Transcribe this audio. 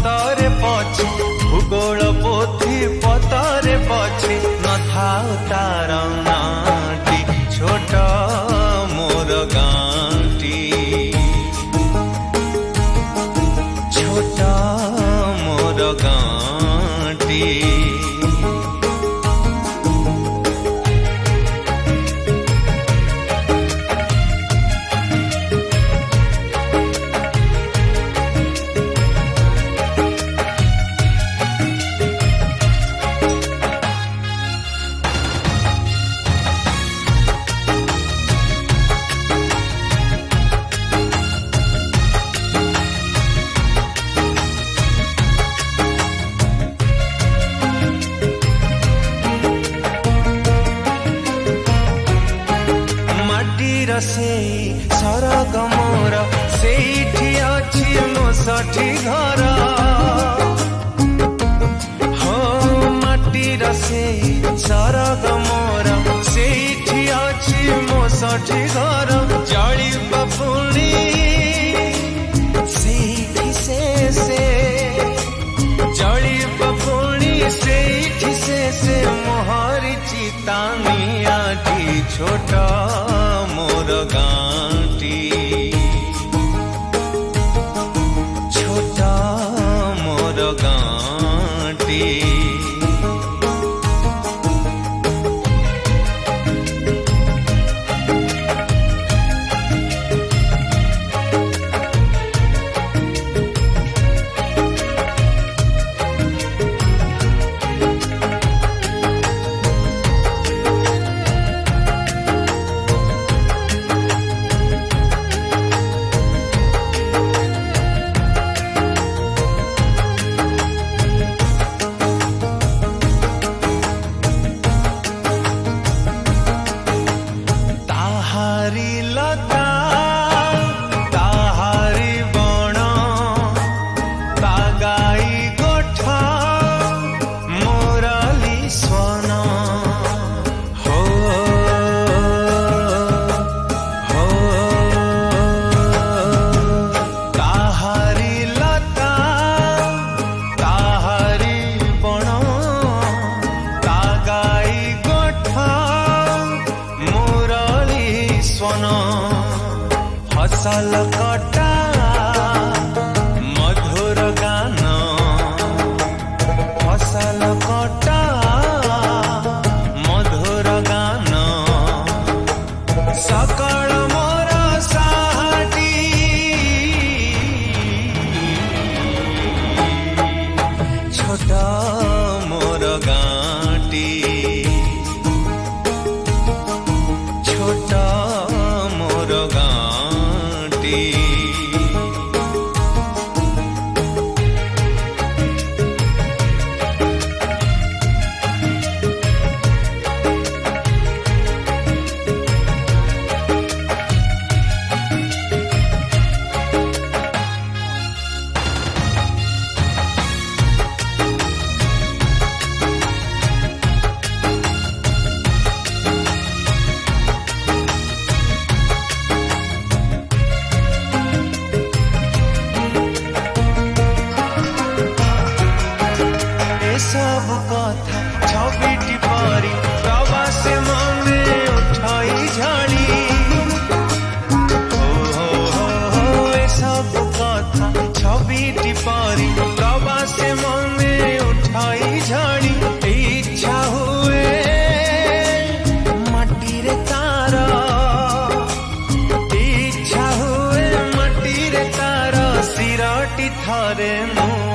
पतरे पछे भूगोल पोथी पतरे पछे नथाओ तार नाटी छोट मोर गाँटी छोट मोर गाँटी से सरग मोर सेठी अछि मो सठी घर हो माटीर से सरग मोर सेठी अछि मो सठी घर जळी बपुणी सेठी से जळी बपुणी सेठी से मोहरी चितामियाटी छोट मोर गाँटी छोट मोर गाँटी फसल कटा मधुर गान फसल कटा मधुर गान सकल मोर साहाटी छोट मोर गाँटी छोट मोर गाँटी सब कथा छबिटी परी प्रवासे मने उठाई झाड़ी सब कथा छबिटी परी प्रवासे मने उठाई झाड़ी इच्छा हुए माटी रे तार इच्छा हुए माटी रे तार सिरटी थरे मु